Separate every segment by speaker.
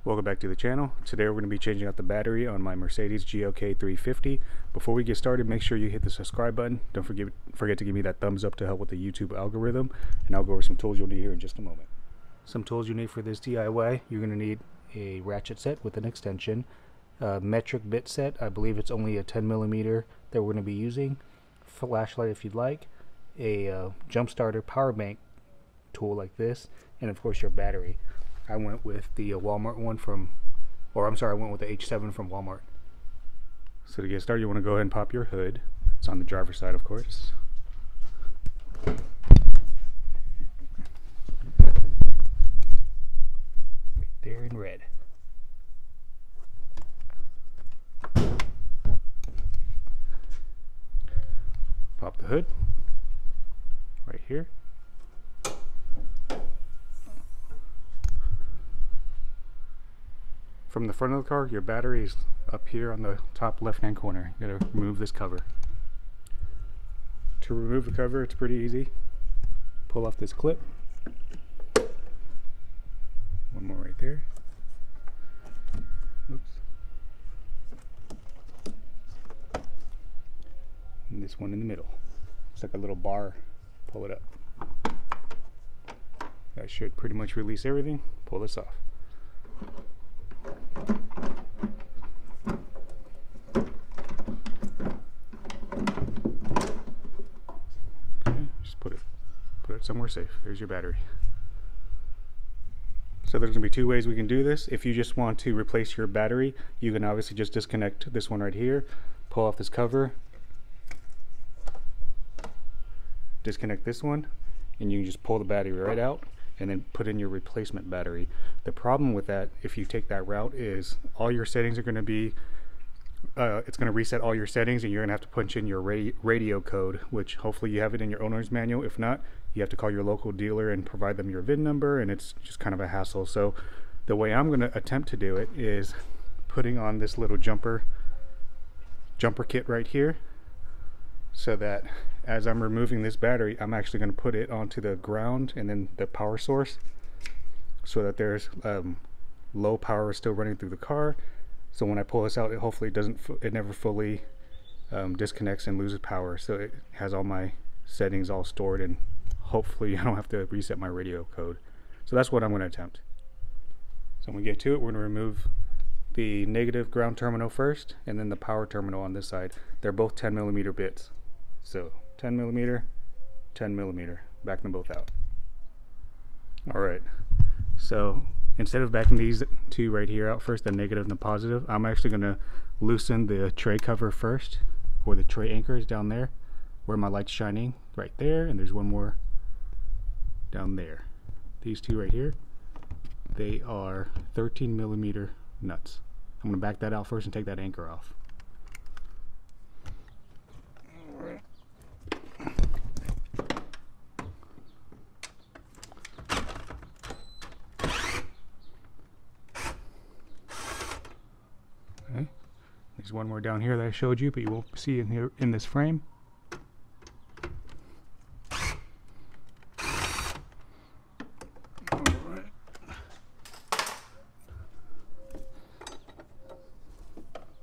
Speaker 1: Welcome back to the channel. Today we're going to be changing out the battery on my Mercedes GLK350. Before we get started, make sure you hit the subscribe button. Don't forget to give me that thumbs up to help with the YouTube algorithm, and I'll go over some tools you'll need here in just a moment. Some tools you need for this DIY: you're going to need a ratchet set with an extension, a metric bit set. I believe it's only a 10mm that we're going to be using, flashlight if you'd like, a jump starter power bank tool like this, and of course your battery. I went with the Walmart one I went with the H7 from Walmart. So to get started, you want to go ahead and pop your hood. It's on the driver's side, of course. Right there in red. Pop the hood right here. From the front of the car, your battery is up here on the top left-hand corner. You gotta remove this cover. To remove the cover, it's pretty easy. Pull off this clip. One more right there. Oops. And this one in the middle. It's like a little bar. Pull it up. That should pretty much release everything. Pull this off. Put it somewhere safe. There's your battery. So there's going to be two ways we can do this. If you just want to replace your battery, you can obviously just disconnect this one right here, pull off this cover, disconnect this one, and you can just pull the battery right out and then put in your replacement battery. The problem with that, if you take that route, is all your settings are going to be it's going to reset all your settings, and you're going to have to punch in your radio code, which hopefully you have it in your owner's manual. If not, you have to call your local dealer and provide them your VIN number, and it's just kind of a hassle. So the way I'm going to attempt to do it is putting on this little jumper kit right here, so that as I'm removing this battery, I'm actually going to put it onto the ground and then the power source, so that there's low power still running through the car. So when I pull this out, hopefully it never fully disconnects and loses power. So it has all my settings all stored, and hopefully I don't have to reset my radio code. So that's what I'm going to attempt. So when we get to it, we're going to remove the negative ground terminal first, and then the power terminal on this side. They're both 10mm bits. So 10mm, 10mm. Back them both out. Alright, so instead of backing these two right here out first, the negative and the positive, I'm actually going to loosen the tray cover first, or the tray anchors down there where my light's shining, right there, and there's one more down there. These two right here, they are 13mm nuts. I'm going to back that out first and take that anchor off. Okay. There's one more down here that I showed you, but you won't see in here in this frame.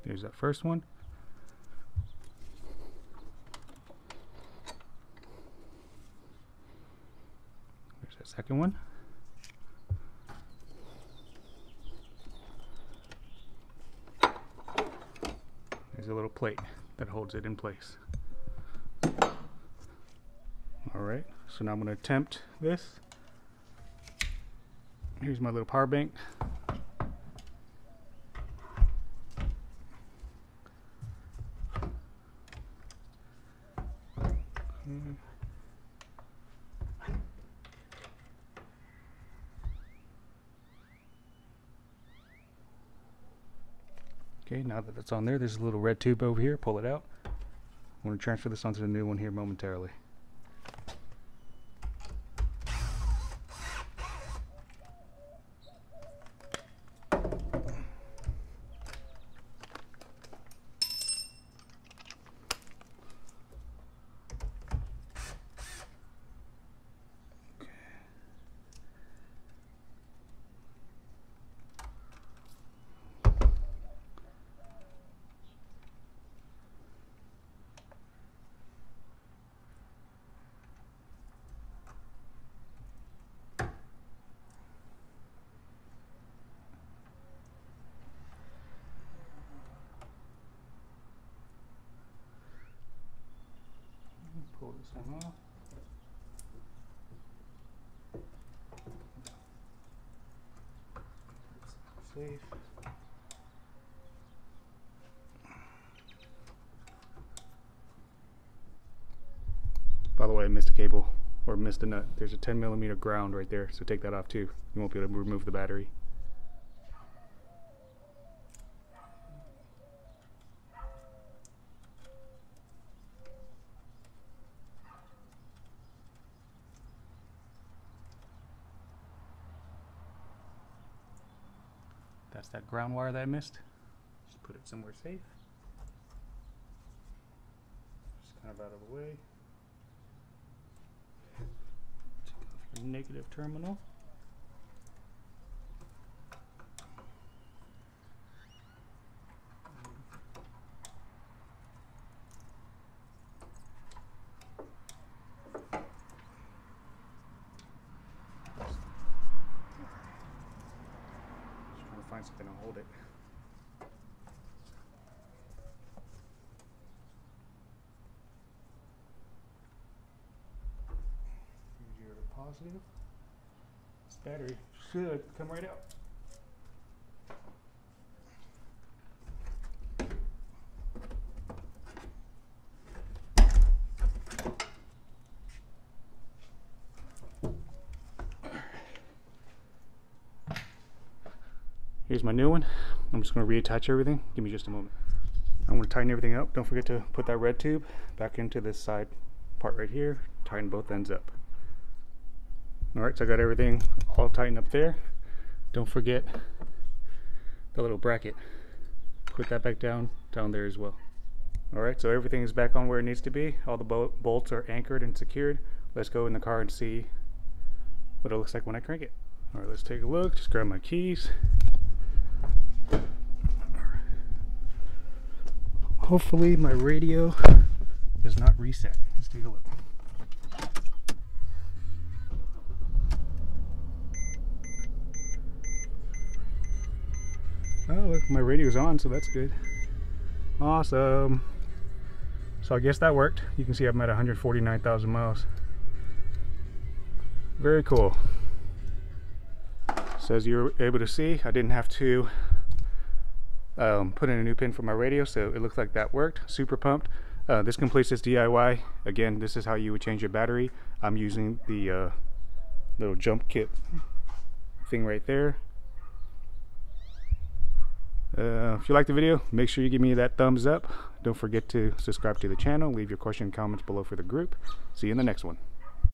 Speaker 1: There's that first one. There's that second one. There's a little plate that holds it in place. Alright, so now I'm going to attempt this. Here's my little power bank. Okay, now that that's on there, there's a little red tube over here. Pull it out. I'm going to transfer this onto the new one here momentarily. come off. Safe. By the way, I missed a cable, or missed a nut. There's a 10mm ground right there, so take that off too. You won't be able to remove the battery. That's that ground wire that I missed. Just put it somewhere safe. Just kind of out of the way. Take off your negative terminal. Find something to hold it. Here's your positive. This battery should come right out. Here's my new one. I'm just going to reattach everything. Give me just a moment. I'm going to tighten everything up. Don't forget to put that red tube back into this side part right here. Tighten both ends up. Alright, so I got everything all tightened up there. Don't forget the little bracket. Put that back down there as well. Alright, so everything is back on where it needs to be. All the bolts are anchored and secured. Let's go in the car and see what it looks like when I crank it. Alright, let's take a look. Just grab my keys. Hopefully my radio does not reset. Let's take a look. Oh look, my radio's on, so that's good. Awesome. So I guess that worked. You can see I'm at 149,000 miles. Very cool. So as you're able to see, I didn't have to put in a new pin for my radio, so it looks like that worked. Super pumped. This completes this DIY. Again, this is how you would change your battery. I'm using the little jump kit thing right there. If you like the video, make sure you give me that thumbs up. Don't forget to subscribe to the channel. Leave your question and comments below for the group. See you in the next one.